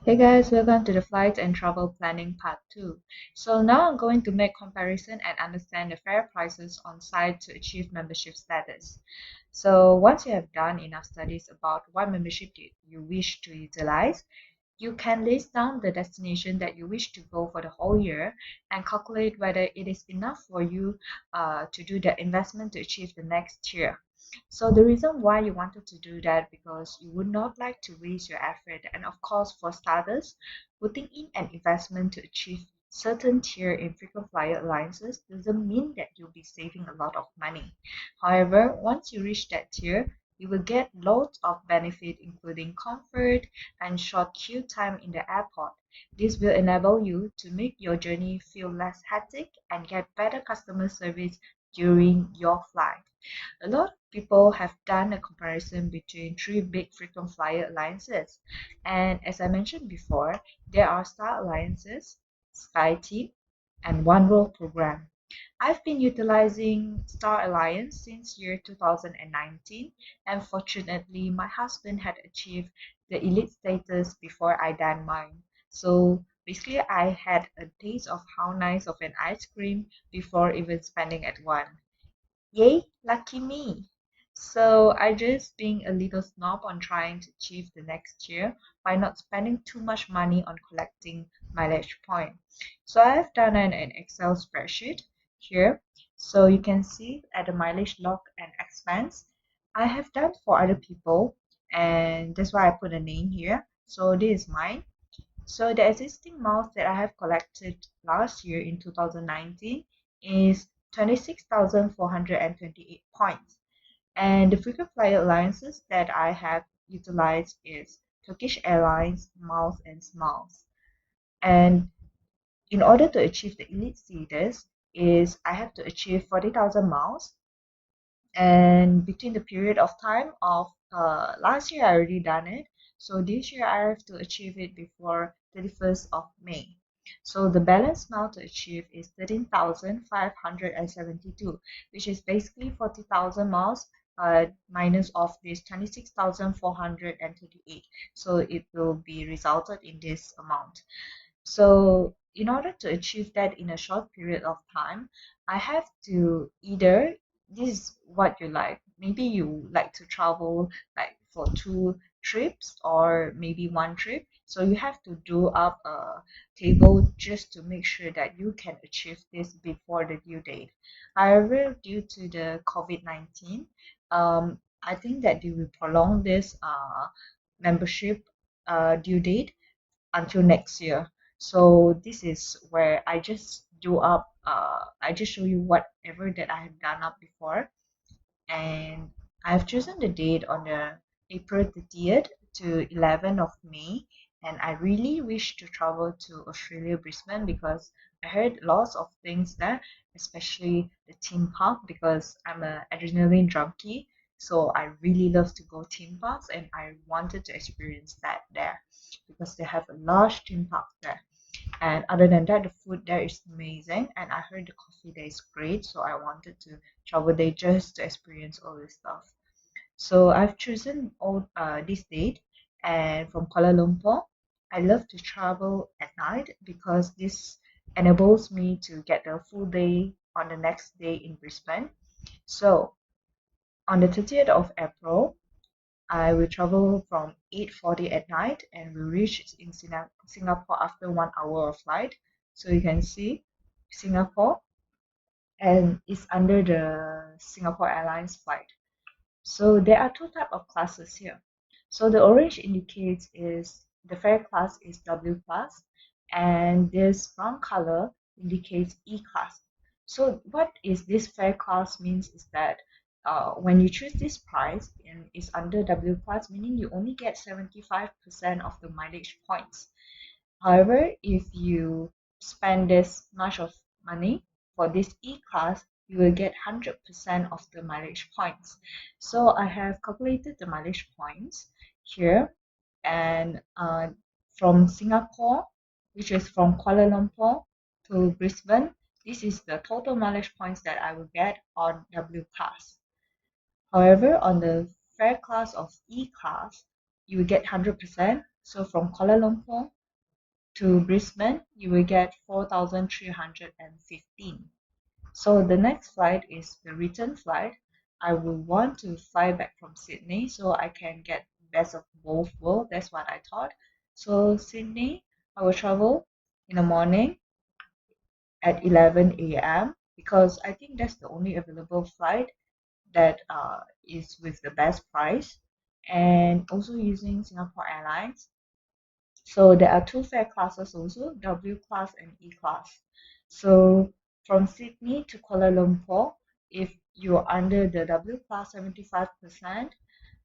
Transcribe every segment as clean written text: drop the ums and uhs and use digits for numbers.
Hey guys, welcome to the Flight and Travel Planning Part 2. So now I'm going to make comparison and understand the fair prices on site to achieve membership status. So once you have done enough studies about what membership you wish to utilize, you can list down the destination that you wish to go for the whole year and calculate whether it is enough for you to do the investment to achieve the next tier. So the reason why you wanted to do that because you would not like to waste your effort, and of course for starters, putting in an investment to achieve certain tier in frequent flyer alliances doesn't mean that you'll be saving a lot of money. However, once you reach that tier, you will get loads of benefit including comfort and short queue time in the airport. This will enable you to make your journey feel less hectic and get better customer service during your flight. A lot of people have done a comparison between three big frequent flyer alliances. And as I mentioned before, there are Star Alliances, SkyTeam, and One World Program. I've been utilizing Star Alliance since year 2019, and fortunately, my husband had achieved the elite status before I done mine. So basically, I had a taste of how nice of an ice cream before even spending at one. Yay, lucky me! So I just being a little snob on trying to achieve the next year by not spending too much money on collecting mileage point. So I've done an Excel spreadsheet here. So you can see at the mileage log and expense. I have done for other people and that's why I put a name here. So this is mine. So the existing miles that I have collected last year in 2019 is 26,428 points. And the frequent flyer alliances that I have utilized is Turkish Airlines, Miles and Smiles. And in order to achieve the elite status is I have to achieve 40,000 miles, and between the period of time of last year I already done it, so this year I have to achieve it before 31st of May. So the balance now to achieve is 13,572, which is basically 40,000 miles minus of this 26,438. So it will be resulted in this amount. So in order to achieve that in a short period of time, I have to either this is what you like. Maybe you like to travel like for two trips or maybe one trip. So you have to do up a table just to make sure that you can achieve this before the due date. However, due to the COVID-19, I think that they will prolong this membership due date until next year. So this is where I just do up, I just show you whatever that I have done up before. And I've chosen the date on the April 30th to 11th of May. And I really wish to travel to Australia, Brisbane, because I heard lots of things there, especially the theme park, because I'm a adrenaline junkie. So I really love to go theme parks and I wanted to experience that there because they have a large theme park there. And other than that, the food there is amazing. And I heard the coffee there is great. So I wanted to travel there just to experience all this stuff. So I've chosen this date. And from Kuala Lumpur, I love to travel at night because this enables me to get the full day on the next day in Brisbane. So on the 30th of April, I will travel from 8:40 at night and will reach in Singapore after 1 hour of flight. So you can see Singapore and it's under the Singapore Airlines flight. So there are two type of classes here. So the orange indicates is the fare class is W class, and this brown color indicates E class. So what is this fare class means is that when you choose this price and is under W class, meaning you only get 75% of the mileage points. However, if you spend this much of money for this E-class, you will get 100% of the mileage points. So I have calculated the mileage points here, and from Singapore, which is from Kuala Lumpur to Brisbane, this is the total mileage points that I will get on W class. However, on the fare class of E class, you will get 100%. So from Kuala Lumpur to Brisbane, you will get 4,315. So the next flight is the return flight. I will want to fly back from Sydney so I can get best of both worlds. That's what I thought. So Sydney, I will travel in the morning at 11 a.m. because I think that's the only available flight that is with the best price, and also using Singapore Airlines. So there are two fare classes also, W class and E class. So from Sydney to Kuala Lumpur, if you're under the W class 75%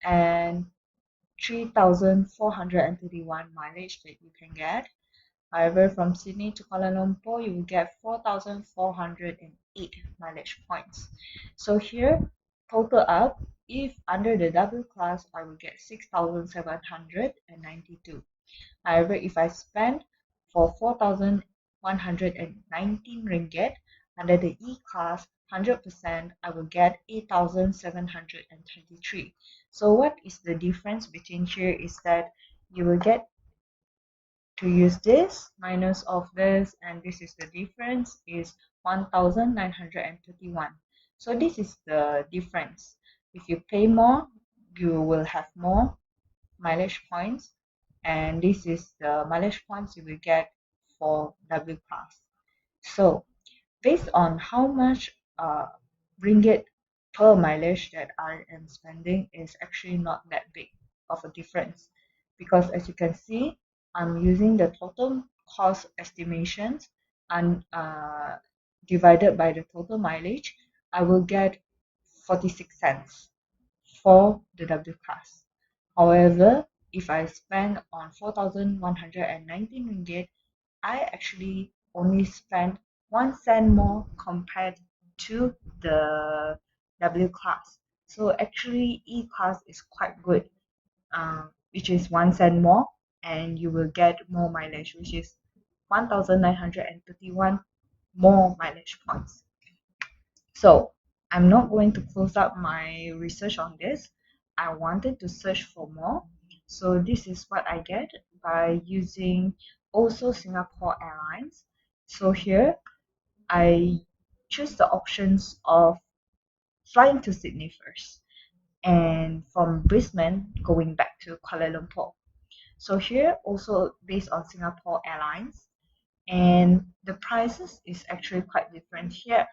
and 3,431 mileage that you can get. However, from Sydney to Kuala Lumpur, you will get 4,408 mileage points. So here, total up, if under the W class, I will get 6,792. However, if I spend for 4,119 ringgit under the E class 100%, I will get 8,723. So what is the difference between here is that you will get to use this minus of this, and this is the difference is 1,931. So this is the difference. If you pay more, you will have more mileage points, and this is the mileage points you will get for W class. So based on how much ringgit per mileage that I am spending is actually not that big of a difference, because as you can see, I'm using the total cost estimations and divided by the total mileage, I will get 46 cents for the W class. However, if I spend on 4,119 ringgit, I actually only spent 1 cent more compared to the W class. So actually E class is quite good, which is 1 cent more, and you will get more mileage, which is 1,931 more mileage points. So I'm not going to close up my research on this. I wanted to search for more. So this is what I get by using also Singapore Airlines. So here I choose the options of flying to Sydney first and from Brisbane going back to Kuala Lumpur. So here also based on Singapore Airlines, and the prices is actually quite different here.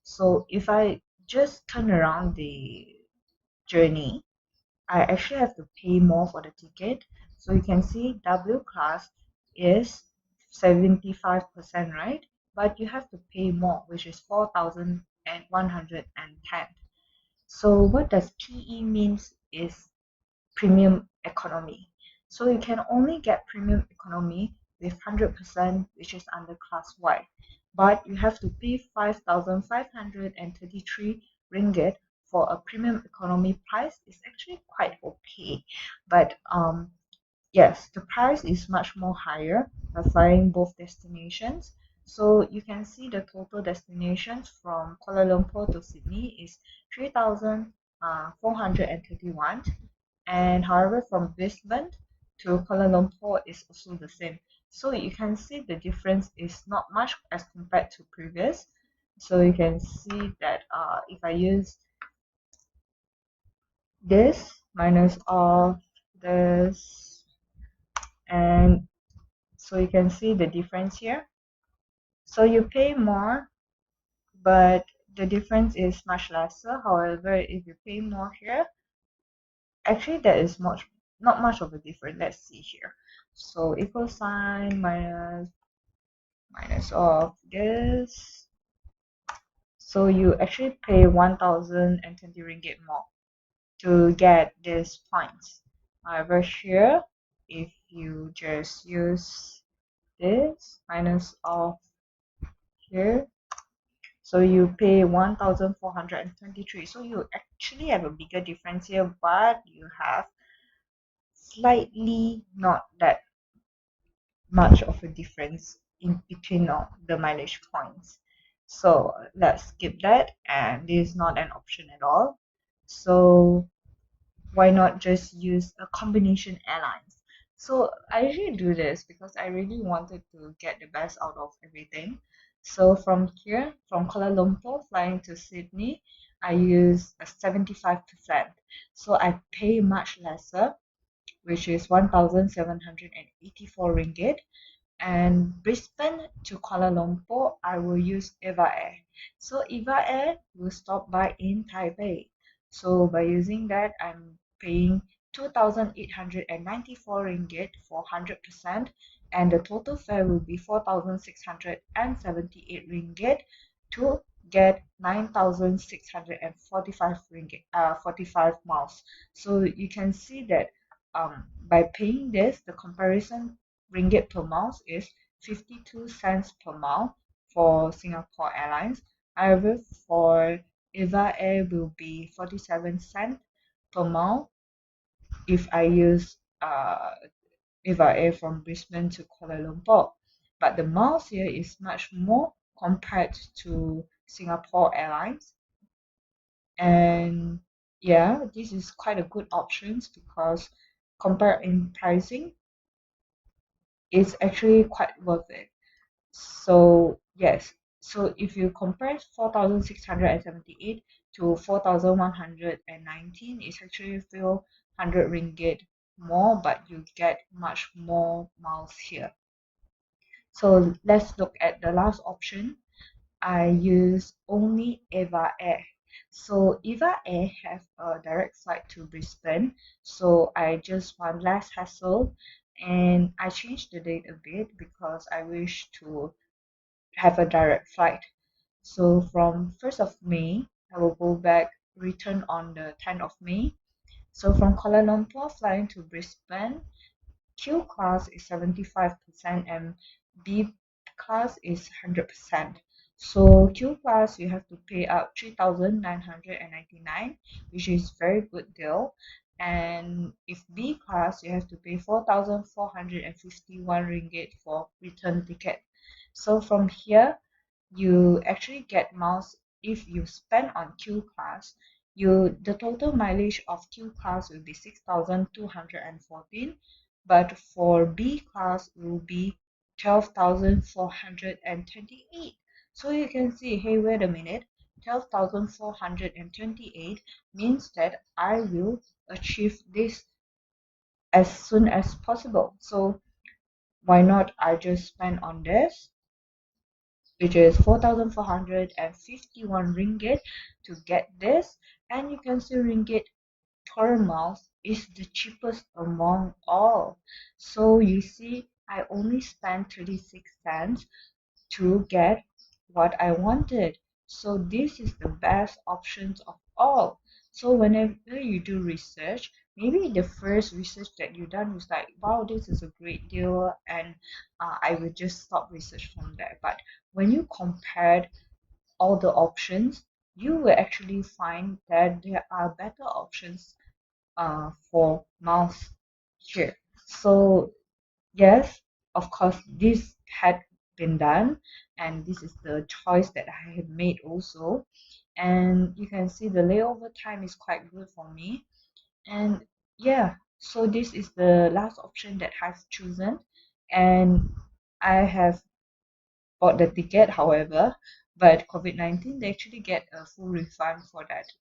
So if I just turn around the journey, I actually have to pay more for the ticket. So you can see W class is 75%, right? But you have to pay more, which is 4,110. So what does PE means is premium economy. So you can only get premium economy with 100%, which is under class Y. But you have to pay 5,533 ringgit for a premium economy price. Is actually quite okay. But yes, the price is much more higher by flying both destinations. So you can see the total destinations from Kuala Lumpur to Sydney is 3,431, and however from Brisbane to Kuala Lumpur is also the same. So you can see the difference is not much as compared to previous. So you can see that if I use this minus of this, and so you can see the difference here. So you pay more, but the difference is much lesser. However, if you pay more here, actually there is not much of a difference. Let's see here. So equal sign minus of this. So you actually pay 1,020 ringgit more to get these points. However, here, if you just use this minus of here, so you pay 1,423. So you actually have a bigger difference here, but you have slightly not that much of a difference in between the mileage points. So let's skip that, and this is not an option at all. So why not just use a combination airlines? So I usually do this because I really wanted to get the best out of everything. So from here, from Kuala Lumpur flying to Sydney, I use a 75%. So I pay much lesser, which is 1,784 ringgit. And Brisbane to Kuala Lumpur, I will use Eva Air. So Eva Air will stop by in Taipei. So by using that, I'm paying 2,894 ringgit for 100%, and the total fare will be 4,678 ringgit to get 9,645 ringgit, 45 miles. So you can see that by paying this, the comparison ringgit per mile is 52 cents per mile for Singapore Airlines. However, for Eva Air will be 47 cents per mile if I use Eva Air from Brisbane to Kuala Lumpur. But the miles here is much more compared to Singapore Airlines. And yeah, this is quite a good options because compared in pricing, it's actually quite worth it. So yes, so if you compare 4,678 to 4,119, it's actually still 100 ringgit more, but you get much more miles here. So let's look at the last option. I use only Eva Air. So Eva Air have a direct flight to Brisbane, so I just want less hassle, and I changed the date a bit because I wish to have a direct flight. So from 1st of May, I will go back, return on the 10th of May. So from Kuala Lumpur flying to Brisbane, Q class is 75% and B class is 100%. So Q class you have to pay out 3,999, which is very good deal. And if B class you have to pay 4,451 ringgit for return ticket. So from here you actually get miles if you spend on Q class. The total mileage of Q class will be 6,214, but for B class it will be 12,428. So you can see, hey, wait a minute, 12,428 means that I will achieve this as soon as possible. So why not I just spend on this, which is 4,451 ringgit to get this. And you can see ringgit per month is the cheapest among all. So you see, I only spent 36 cents to get what I wanted. So this is the best options of all. So whenever you do research, maybe the first research that you done was like, wow, this is a great deal, and I will just stop research from there. But when you compared all the options, you will actually find that there are better options for mouse here. So yes, of course, this had been done, and this is the choice that I have made also. And you can see the layover time is quite good for me. And yeah, so this is the last option that I've chosen, and I have bought the ticket, however, but COVID-19, they actually get a full refund for that.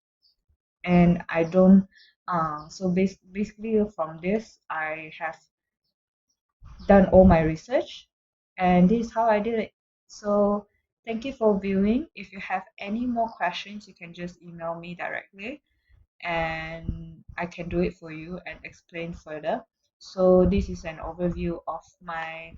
And I don't, so basically from this, I have done all my research, and this is how I did it. So thank you for viewing. If you have any more questions, you can just email me directly and I can do it for you and explain further. So this is an overview of my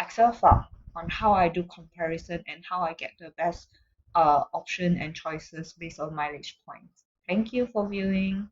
Excel file on how I do comparison and how I get the best option and choices based on mileage points. Thank you for viewing.